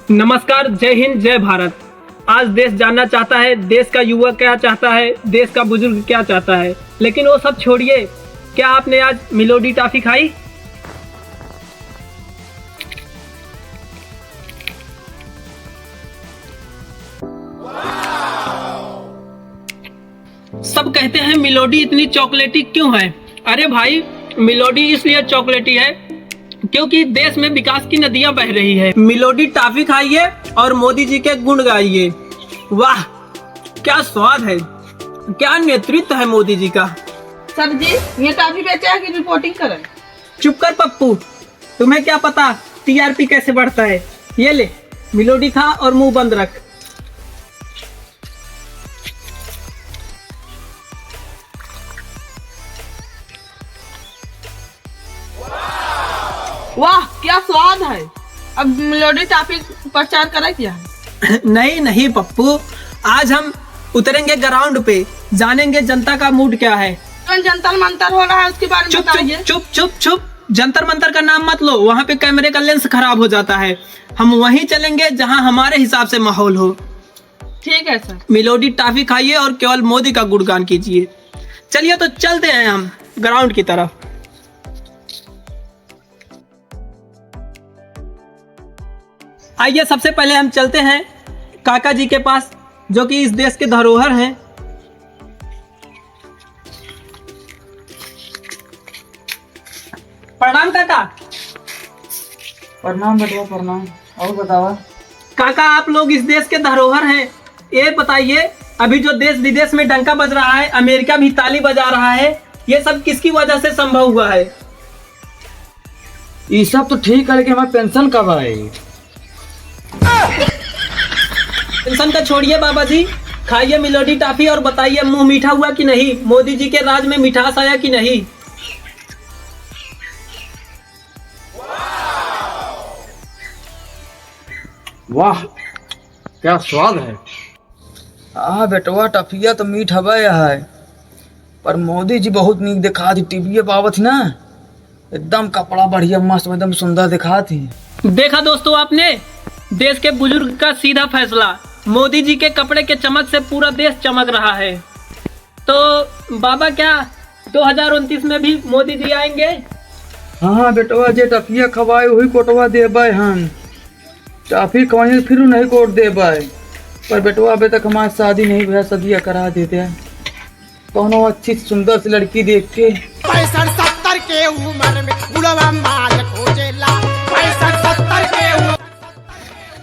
नमस्कार, जय हिंद, जय भारत। आज देश जानना चाहता है देश का युवा क्या चाहता है, देश का बुजुर्ग क्या चाहता है। लेकिन वो सब छोड़िए, क्या आपने आज मिलोडी टॉफी खाई? सब कहते हैं मिलोडी इतनी चॉकलेटी क्यों है? अरे भाई, मिलोडी इसलिए चॉकलेटी है क्योंकि देश में विकास की नदियां बह रही है। मिलोडी टॉफी खाइए और मोदी जी के गुण गाइए। वाह, क्या स्वाद है, क्या नेतृत्व है मोदी जी का। सर जी, ये टॉफी बेचे है कि रिपोर्टिंग करें? चुप कर पप्पू, तुम्हें क्या पता टीआरपी कैसे बढ़ता है। ये ले, मिलोडी खा और मुंह बंद रख। वाह, क्या स्वाद है। अब मिलोडी टॉफी प्रचार करें क्या? नहीं पप्पू, आज हम उतरेंगे ग्राउंड पे, जानेंगे जनता का मूड क्या है। तो जंतर मंतर हो रहा है उसके बारे में बताइए। चुप, जंतर मंतर का नाम मत लो, वहाँ पे कैमरे का लेंस खराब हो जाता है। हम वहीं चलेंगे जहाँ हमारे हिसाब से माहौल हो। ठीक है सर। मिलोडी टॉफी खाइए और केवल मोदी का गुणगान कीजिए। चलिए तो चलते हैं हम ग्राउंड की तरफ। आइए, सबसे पहले हम चलते हैं काका जी के पास, जो कि इस देश के धरोहर हैं। प्रणाम काका। प्रणाम बेटा, प्रणाम। और बतावा काका, आप लोग इस देश के धरोहर हैं। ये बताइए, अभी जो देश विदेश में डंका बज रहा है, अमेरिका भी ताली बजा रहा है, ये सब किसकी वजह से संभव हुआ है? ये सब तो ठीक है, लेकिन हमारा पेंशन कब आए? पेंशन का छोड़िए बाबा जी, खाइए मिलोडी टॉफी और बताइए मुंह मीठा हुआ कि नहीं, मोदी जी के राज में मिठास आया कि नहीं। वाह, क्या स्वाद है। हाँ बेटवा, टफिया तो मीठ हवा है, पर मोदी जी बहुत नीक दिखा थी। टीवी पे आवत ना, एकदम कपड़ा बढ़िया मस्त, एकदम सुंदर दिखा थी। देखा दोस्तों आपने, देश के बुजुर्ग का सीधा फैसला। मोदी जी के कपड़े के चमक से पूरा देश चमक रहा है। तो बाबा, क्या 2029 में भी मोदी जी आएंगे? हाँ बेटवा, जे टफिया खवाए वही कोटवा देबे हम। टॉफी खवाए फिर नहीं कोट देबे। पर बेटवा, अभी तक हमारी शादी नहीं हुआ, शादी करा देते हैं कोनो अच्छी सुंदर सी लड़की देख के। 65-70 के उम्र में बुढ़वा माल खोजेला। 65-70 के उम्र।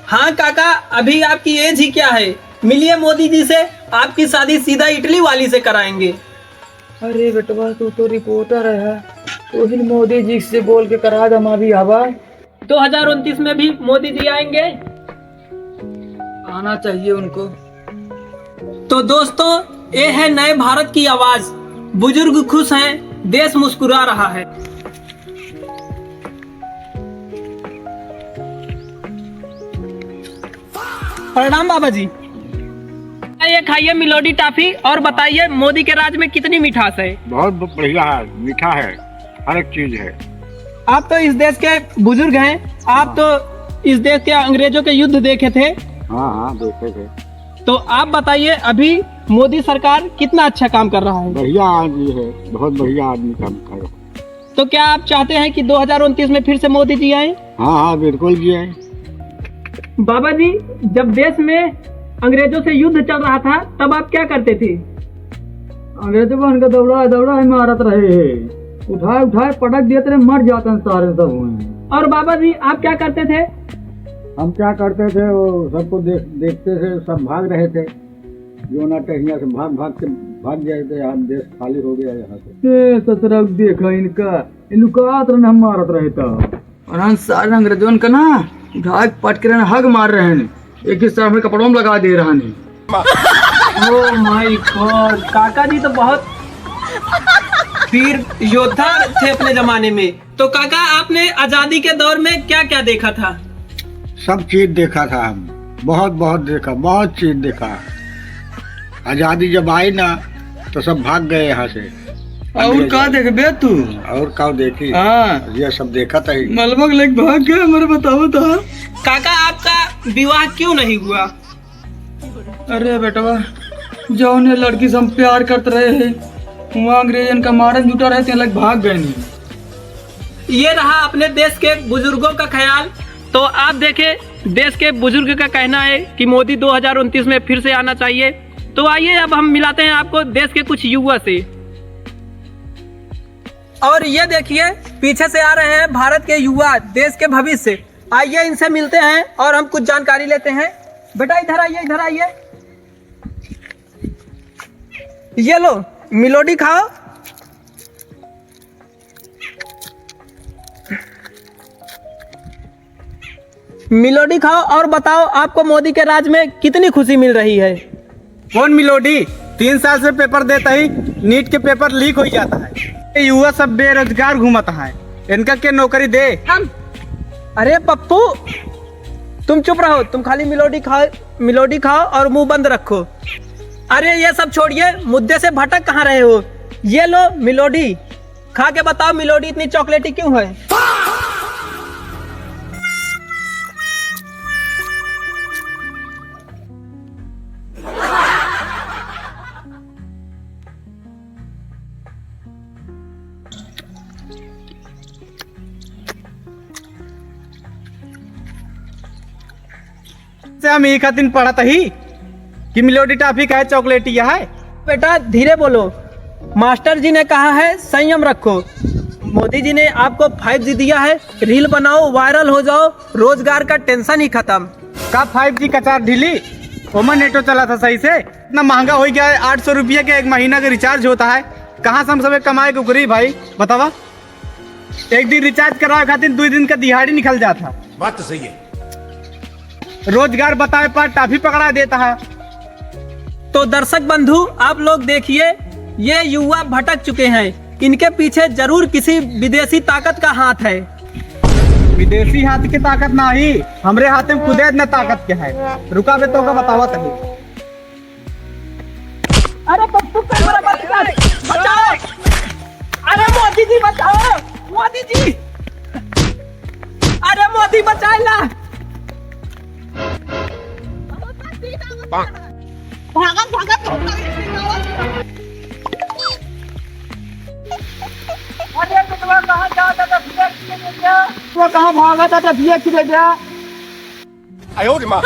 हाँ काका, अभी आपकी एज ही क्या है? मिलिए मोदी जी से, आपकी शादी सीधा इटली वाली से कराएंगे। अरे बेटवा, तू तो रिपोर्टर है, तो ही मोदी जी से बोल के करा दे। हम अभी हवा 2029 में भी मोदी जी आएंगे। आना चाहिए उनको। तो दोस्तों, ये है नए भारत की आवाज। बुजुर्ग खुश हैं, देश मुस्कुरा रहा है। प्रणाम बाबा जी। ये खाइए मिलोडी टॉफी और बताइए मोदी के राज में कितनी मिठास है। बहुत बढ़िया है, मीठा है, हर एक चीज है। आप तो इस देश के बुजुर्ग हैं, आप तो इस देश के अंग्रेजों के युद्ध देखे थे। हाँ देखे थे। तो आप बताइए, अभी मोदी सरकार कितना अच्छा काम कर रहा है। बढ़िया आदमी है, बहुत बढ़िया आदमी काम कर रहा है। तो क्या आप चाहते हैं कि 2029 में फिर से मोदी जी आए? हाँ बिल्कुल जी है। बाबा जी, जब देश में अंग्रेजों से युद्ध चल रहा था, तब आप क्या करते थे? अंग्रेजों को उनका दौड़ा मारत रहे हैं, उठाए पटक देते रहे, मर जाते हैं सारे सब हुए। और बाबा जी, आप क्या करते थे? हम क्या करते थे, वो सबको देखते थे, सब भाग रहे थे। जो ना टहनिया से भाग गए थे, हम देश खाली हो गया यहाँ से। ससुराल देखा इनका, लुकात रहे, हम मारत रहे था। और सारे अंग्रेजों का ना उठाए पटक रहे, हग मार रहे हैं, एक ही तरह में कपड़ों में लगा दे रहा है। ओह माय गॉड, काका जी तो बहुत वीर योद्धा थे अपने जमाने में। तो काका, आपने आजादी के दौर में क्या क्या देखा था? सब चीज देखा था हम, बहुत देखा, बहुत चीज देखा। आजादी जब आई ना, तो सब भाग गए यहाँ से। और का देखबे तू? और का देखी? हाँ ये सब देखा था ही। मलबा के लेके भाग गया, हमारे बताओ तो। काका आपका विवाह क्यों नहीं हुआ? अरे बेटवा, जौन लड़की से हम प्यार करते रहे हैं वहाँ अंग्रेजन का मारन जुटा रहे थे, लग भाग गए नहीं। ये रहा अपने देश के बुजुर्गों का ख्याल। तो आप देखें, देश के बुजुर्ग का कहना है कि मोदी 2029 में फिर से आना चाहिए। तो आइए अब हम मिलाते हैं आपको देश के कुछ युवा से। और ये देखिए पीछे से आ रहे हैं भारत के युवा, देश के भविष्य। आइए इनसे मिलते हैं और हम कुछ जानकारी लेते हैं। बेटा इधर आइए, इधर आइए। ये लो मिलोडी खाओ। मिलोडी खाओ और बताओ आपको मोदी के राज में कितनी खुशी मिल रही है? कौन मिलोडी? 3 साल से पेपर देता ही नीट के पेपर लीक हो जाता है। ये युवा सब बेरोजगार घूमता है, इनका क्या नौकरी दे? अरे पप्पू तुम चुप रहो, तुम खाली मिलोडी खाओ और मुंह बंद रखो। अरे ये सब छोड़िए, मुद्दे से भटक कहाँ रहे हो? ये लो मिलोडी खा के बताओ, मिलोडी इतनी चॉकलेटी क्यों है? से हम एक दिन पढ़ा था ही कि मिलोडी टॉफी का है, चॉकलेटी है। बेटा धीरे बोलो, मास्टर जी ने कहा है संयम रखो। मोदी जी ने आपको 5G दिया है, रील बनाओ, वायरल हो जाओ, रोजगार का टेंशन ही खत्म। का 5G का चार्ज ढीली, ओमन नेटो चला था सही से। इतना महंगा हो गया है, 800 रुपये के 1 महीना का रिचार्ज होता है। कहाँ से हम सब कमाए को करी भाई बतावा? एक दिन रिचार्ज कराए खातिर 2 दिन का दिहाड़ी निकल जाता। बात तो सही है। रोजगार बताए पर टॉफी पकड़ा देता है। तो दर्शक बंधु आप लोग देखिए, ये युवा भटक चुके हैं, इनके पीछे जरूर किसी विदेशी ताकत का हाथ है। विदेशी हाथ की ताकत ना ही, हमरे हाथ में खुदे इतना ताकत क्या है। रुका बे तो का बतावा तभी। अरे पप्पू कैमरा बचाओ! अरे मोदी जी बचाओ, मोदी जी! अरे मोदी बचाएला! भागत भागत वो कहाँ भागा था? टफिया खिले गया। 哎呦我的妈！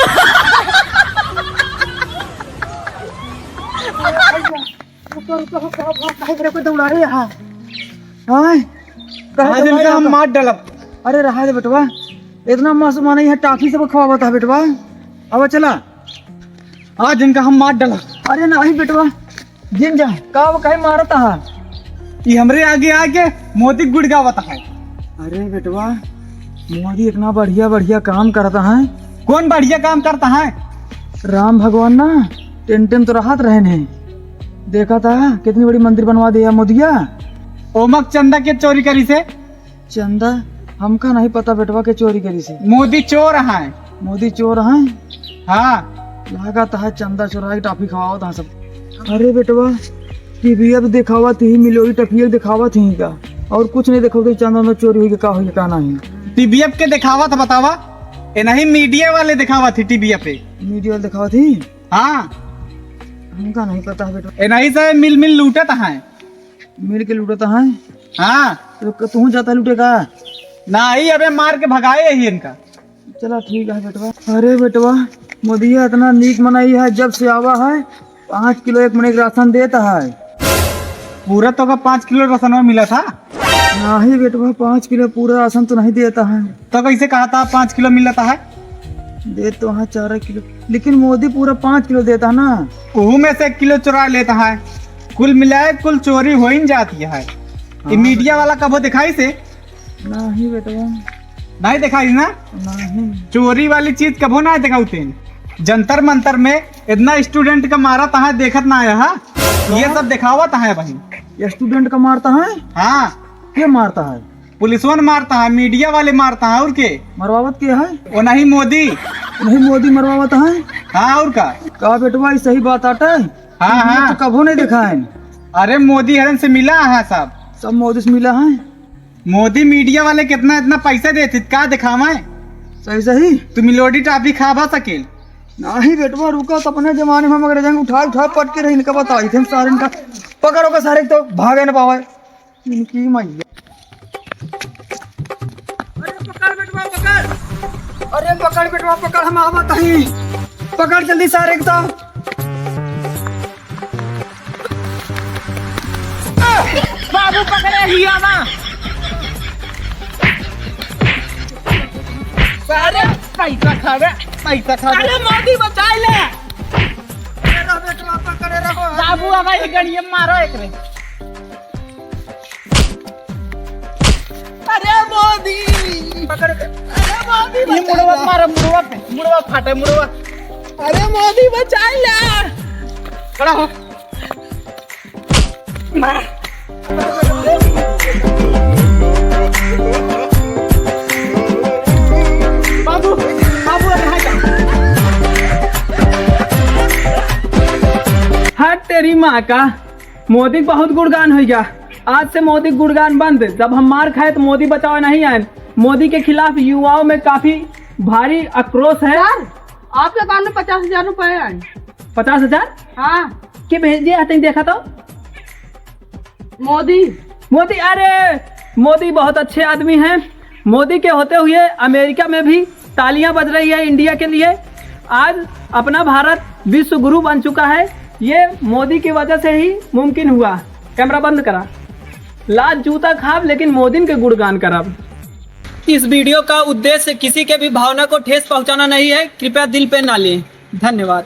दौड़ा रहे यहाँ। आज इनका हम मार डालब। अरे रहा दे बेटवा, इतना मस्त माना यहाँ टाफी सब खवा था बेटवा। अब चला, आज इनका हम मार डालब। अरे नहीं बेटवा, जिन जा का वो कहीं मारता है। ये हमरे आगे आके मोदी गुड़ गावता है। अरे बेटवा, मोदी इतना बढ़िया बढ़िया काम करता है। कौन बढ़िया काम करता है? राम भगवान ना टेंशन तो राहत रहे ने, देखा था कितनी बड़ी मंदिर बनवा दिया मोदिया। ओमक चंदा के चोरी करी से? चंदा हमका नहीं पता बेटवा के चोरी करी से। मोदी चोर है। मोदी चोर है? हाँ लगा था चंदा चोरा के टाफी खवाओ था सब। अरे बेटवा टीवी अब दिखावा थी, मिलोई टफिया दिखावा थी का, और कुछ नहीं देखो कि चंदा में चोरी हुई का हुई का नहीं। टीबीएफ के दिखावा था बतावा? ये नहीं मीडिया वाले दिखावा थी टीबीएफ पे। मीडिया दिखावा थी? हाँ हमका नहीं पता बेटवा। ये नहीं से मिल मिल लूटत है। मिल के लूटता है? हाँ तो तू जाता लूटेगा? नहीं अबे मार के भगाए ही इनका। चला ठीक है बेटवा। अरे बेटवा मोदिया इतना नीक मनाई है, जब से आवा है 5 किलो 1 महीने का राशन देता है। पूरा तो का 5 किलो राशन मिला था? नहीं बेटवा 5 किलो पूरा राशन तो नहीं देता है। तो कैसे कहा था 5 किलो मिलता है? दे तो वहाँ 4 किलो, लेकिन मोदी पूरा 5 किलो देता है ना। वो में से 1 किलो चुरा लेता है। कुल मिलाए कुल चोरी हो ही जाती है। ये मीडिया वाला कबो दिखाई से? नहीं बेटवा नहीं दिखाई ना। नहीं। चोरी वाली चीज कबो ना दिखाते। जंतर मंतर में इतना स्टूडेंट का मारा था देखत ना आया। ये सब दिखावा था भाई। ये स्टूडेंट का मारता है? हाँ क्या मारता है? पुलिसों ने मारता है, मीडिया वाले मारता है। और के मरवावत क्या है? वो नहीं मोदी। नहीं मोदी मरवावत है? हाँ और का बेटवा सही बात आटा है। हाँ हाँ तो कबो नहीं देखा है। अरे मोदी हरन से मिला हाँ साहब। सब मोदी से मिला है। मोदी मीडिया वाले कितना इतना पैसा देते का दिखावा है। सही सही। तू मिलोडी टाफी खावा सकेल। नहीं बेटवा रुका तो अपने जमाने में हम अंग्रेजों उठा पट के रही इनका बताई थे सारे इनका पकड़ो का सारे तो भागे न पावे इनकी मैया। अरे पकड़ बेटवा पकड़ हम आवत हई पकड़ जल्दी सारे तो। बाबू पकड़े हिया ना। अरे पैसा खावे पैसा खावे। अरे मोदी बचाए ले। बाबू हमारी गड़िया मारो एक रे। अरे मोदी पकड़। अरे मोदी ये मुड़वा मारो मुड़वा फाटे मुड़वा। अरे मोदी बचाए ले। खड़ा हो। बाबू बाबू हट तेरी माँ का। मोदी बहुत गुणगान हो गया। आज से मोदी गुणगान बंद। जब हम मार खाए तो मोदी बचाओ नहीं आए। मोदी के खिलाफ युवाओं में काफी भारी आक्रोश है। आपके अकाउंट में 50,000 रुपए आए। 50,000? हाँ कि भेज दिया है देखा तो। मोदी अरे मोदी बहुत अच्छे आदमी हैं। मोदी के होते हुए अमेरिका में भी तालियां बज रही है इंडिया के लिए। आज अपना भारत विश्व गुरु बन चुका है। ये मोदी की वजह से ही मुमकिन हुआ। कैमरा बंद करा। लाज जूता खाब लेकिन मोदी के गुणगान करब। इस वीडियो का उद्देश्य किसी के भी भावना को ठेस पहुंचाना नहीं है। कृपया दिल पे ना लें। धन्यवाद।